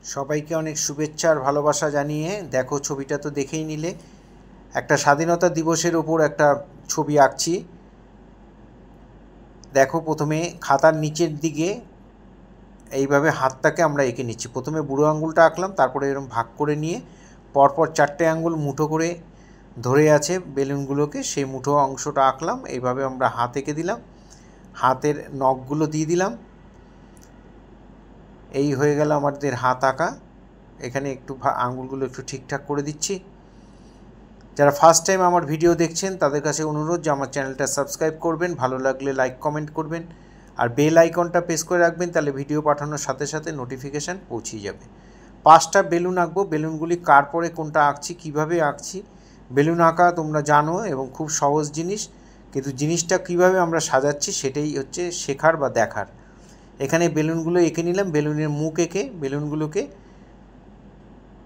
সবাইকে অনেক শুভেচ্ছা আর ভালোবাসা জানিয়ে দেখো ছবিটা তো দেখেই নিলে একটা স্বাধীনতা দিবসের ওপর একটা ছবি আঁকছি। দেখো প্রথমে খাতার নিচের দিকে এইভাবে হাতটাকে আমরা এঁকে নিচ্ছি। প্রথমে বুড়ো আঙুলটা আঁকলাম, তারপরে এরকম ভাগ করে নিয়ে পরপর 4টে আঙুল মুঠো করে ধরে আছে বেলুনগুলোকে, সেই মুঠো অংশটা আঁকলাম। এইভাবে আমরা হাত এঁকে দিলাম, হাতের নখগুলো দিয়ে দিলাম। এই হয়ে গেল আমাদের হাত আঁকা। এখানে একটু আঙুলগুলো একটু ঠিকঠাক করে দিচ্ছি। যারা ফার্স্ট টাইম আমার ভিডিও দেখছেন তাদের কাছে অনুরোধ যে আমার চ্যানেলটা সাবস্ক্রাইব করবেন, ভালো লাগলে লাইক কমেন্ট করবেন আর বেল আইকনটা প্রেস করে রাখবেন, তাহলে ভিডিও পাঠানোর সাথে সাথে নোটিফিকেশান পৌঁছিয়ে যাবে। 5টা বেলুন আঁকবো। বেলুনগুলি কার পরে কোনটা আঁকছি, কীভাবে আঁকছি, বেলুন আঁকা তোমরা জানো এবং খুব সহজ জিনিস, কিন্তু জিনিসটা কীভাবে আমরা সাজাচ্ছি সেটাই হচ্ছে শেখার বা দেখার। এখানে বেলুনগুলো এঁকে নিলাম। বেলুনের মুখ এঁকে বেলুনগুলোকে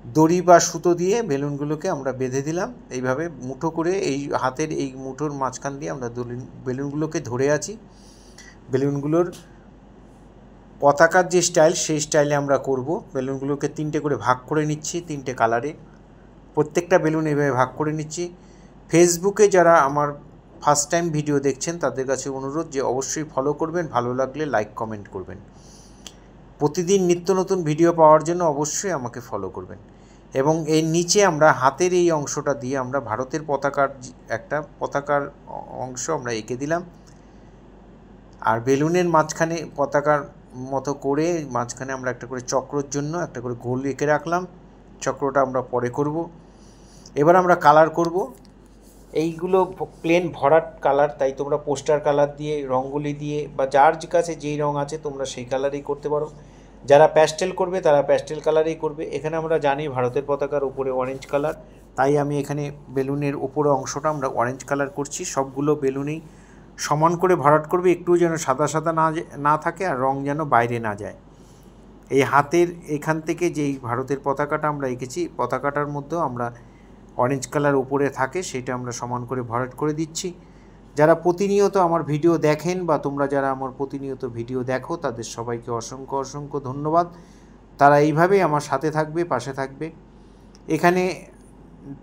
দড়ি বা সুতো দিয়ে বেলুনগুলোকে আমরা বেঁধে দিলাম। এইভাবে মুঠো করে এই হাতের এই মুঠোর মাঝখান দিয়ে আমরা বেলুনগুলোকে ধরে আছি। বেলুনগুলোর পতাকার যে স্টাইল সেই স্টাইলে আমরা করব। বেলুনগুলোকে 3টে করে ভাগ করে নিচ্ছি, 3টে কালারে। প্রত্যেকটা বেলুন এইভাবে ভাগ করে নিচ্ছি। ফেসবুকে যারা আমার ফার্স্ট টাইম ভিডিও দেখছেন তাদের কাছে অনুরোধ যে অবশ্যই ফলো করবেন, ভালো লাগলে লাইক কমেন্ট করবেন। প্রতিদিন নিত্য নতুন ভিডিও পাওয়ার জন্য অবশ্যই আমাকে ফলো করবেন। এবং এর নিচে আমরা হাতের এই অংশটা দিয়ে আমরা ভারতের পতাকার একটা পতাকার অংশ আমরা এঁকে দিলাম। আর বেলুনের মাঝখানে পতাকার মতো করে মাঝখানে আমরা একটা করে চক্রর জন্য একটা করে গোল এঁকে রাখলাম। চক্রটা আমরা পরে করব। এবার আমরা কালার করব। এইগুলো প্লেন ভরাট কালার, তাই তোমরা পোস্টার কালার দিয়ে, রঙ্গোলি দিয়ে বা যার কাছে যেই রঙ আছে তোমরা সেই কালারেই করতে পারো। যারা প্যাস্টেল করবে তারা প্যাস্টেল কালারেই করবে। এখানে আমরা জানি ভারতের পতাকার উপরে অরেঞ্জ কালার, তাই আমি এখানে বেলুনের উপরে অংশটা আমরা অরেঞ্জ কালার করছি। সবগুলো বেলুনেই সমান করে ভরাট করবে, একটুও যেন সাদা সাদা না থাকে আর রঙ যেন বাইরে না যায়। এই হাতের এখান থেকে যেই ভারতের পতাকাটা আমরা এঁকেছি, পতাকাটার মধ্যেও আমরা অরেঞ্জ কালার উপরে থাকে, সেটা আমরা সমান করে ভরাট করে দিচ্ছি। যারা প্রতিনিয়ত আমার ভিডিও দেখেন বা তোমরা যারা আমার প্রতিনিয়ত ভিডিও দেখো তাদের সবাইকে অসংখ্য অসংখ্য ধন্যবাদ। তারা এইভাবেই আমার সাথে থাকবে, পাশে থাকবে। এখানে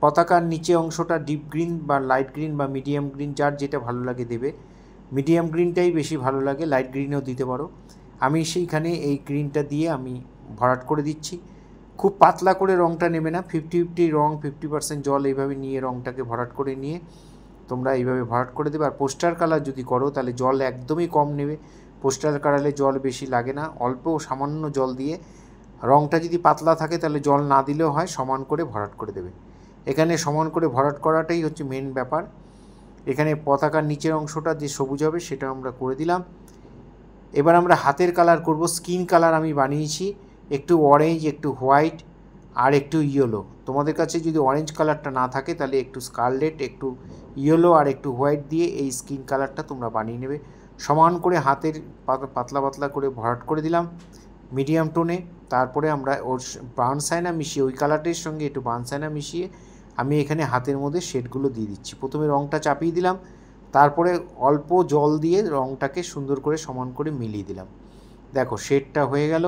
পতাকার নিচে অংশটা ডিপ গ্রিন বা লাইট গ্রিন বা মিডিয়াম গ্রিন, যার যেটা ভালো লাগে দেবে। মিডিয়াম গ্রিনটাই বেশি ভালো লাগে, লাইট গ্রিনও দিতে পারো। আমি সেইখানে এই গ্রিনটা দিয়ে আমি ভরাট করে দিচ্ছি। খুব পাতলা করে রঙটা নেবে না, 50-50 রঙ, 50% জল, এইভাবে নিয়ে রঙটাকে ভরাট করে নিয়ে তোমরা এইভাবে ভরাট করে দেবে। আর পোস্টার কালার যদি করো তাহলে জল একদমই কম নেবে। পোস্টার কালারে জল বেশি লাগে না, অল্প সামান্য জল দিয়ে, রঙটা যদি পাতলা থাকে তাহলে জল না দিলেও হয়, সমান করে ভরাট করে দেবে। এখানে সমান করে ভরাট করাটাই হচ্ছে মেন ব্যাপার। এখানে পতাকার নিচের অংশটা যে সবুজ হবে সেটা আমরা করে দিলাম। এবার আমরা হাতের কালার করব। স্কিন কালার আমি বানিয়েছি, একটু অরেঞ্জ, একটু হোয়াইট আর একটু ইয়েলো। তোমাদের কাছে যদি অরেঞ্জ কালারটা না থাকে তাহলে একটু স্কারলেট, একটু ইয়েলো আর একটু হোয়াইট দিয়ে এই স্কিন কালারটা তোমরা বানিয়ে নেবে। সমান করে হাতের পাতলা পাতলা করে ভরাট করে দিলাম মিডিয়াম টোনে। তারপরে আমরা ওর বার্ন সাইনা মিশিয়ে, ওই কালারটির সঙ্গে একটু বার্ন সাইনা মিশিয়ে আমি এখানে হাতের মধ্যে শেডগুলো দিয়ে দিচ্ছি। প্রথমে রঙটা চাপিয়ে দিলাম, তারপরে অল্প জল দিয়ে রঙটাকে সুন্দর করে সমান করে মিলিয়ে দিলাম। দেখো শেডটা হয়ে গেল।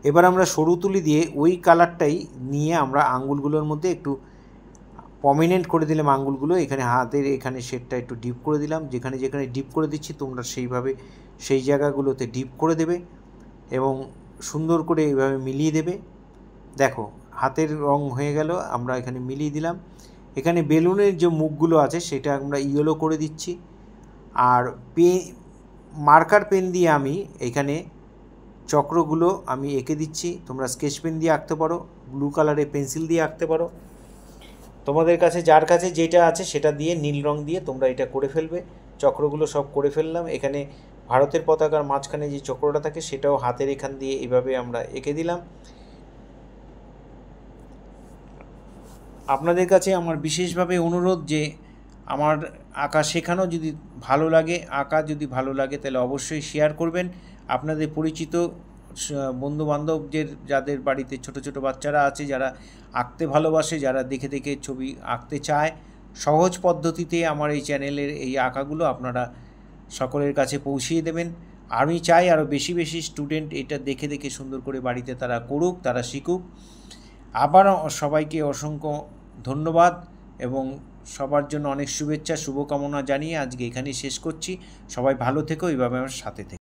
এবার আমরা সরু তুলি দিয়ে ওই কালারটাই নিয়ে আমরা আঙ্গুলগুলোর মধ্যে একটু প্রমিনেন্ট করে দিলাম আঙ্গুলগুলো। এখানে হাতের এখানে শেডটা একটু ডিপ করে দিলাম। যেখানে যেখানে ডিপ করে দিচ্ছি তোমরা সেইভাবে সেই জায়গাগুলোতে ডিপ করে দেবে এবং সুন্দর করে এইভাবে মিলিয়ে দেবে। দেখো হাতের রং হয়ে গেল, আমরা এখানে মিলিয়ে দিলাম। এখানে বেলুনের যে মুখগুলো আছে সেটা আমরা ইয়েলো করে দিচ্ছি। আর মার্কার পেন দিয়ে আমি এখানে চক্রগুলো আমি এঁকে দিচ্ছি। তোমরা স্কেচ পেন দিয়ে আঁকতে পারো, ব্লু কালারের পেন্সিল দিয়ে আঁকতে পারো। তোমাদের কাছে যার কাছে যেটা আছে সেটা দিয়ে, নীল রং দিয়ে তোমরা এটা করে ফেলবে। চক্রগুলো সব করে ফেললাম। এখানে ভারতের পতাকার মাঝখানে যে চক্রটা থাকে সেটাও হাতের এখান দিয়ে এভাবে আমরা এঁকে দিলাম। আপনাদের কাছে আমার বিশেষভাবে অনুরোধ যে আমার আঁকা শেখানো যদি ভালো লাগে, আঁকা যদি ভালো লাগে তাহলে অবশ্যই শেয়ার করবেন। আপনাদের পরিচিত বন্ধুবান্ধবদের যাদের বাড়িতে ছোট ছোট বাচ্চারা আছে, যারা আঁকতে ভালোবাসে, যারা দেখে দেখে ছবি আঁকতে চায়, সহজ পদ্ধতিতে আমার এই চ্যানেলের এই আঁকাগুলো আপনারা সকলের কাছে পৌঁছিয়ে দেবেন। আমি চাই আরও বেশি বেশি স্টুডেন্ট এটা দেখে দেখে সুন্দর করে বাড়িতে তারা করুক, তারা শিখুক। আবারও সবাইকে অসংখ্য ধন্যবাদ এবং সবার জন্য অনেক শুভেচ্ছা শুভকামনা জানিয়ে আজকে এখানেই শেষ করছি। সবাই ভালো থেকো, এইভাবে আমার সাথে থেকো।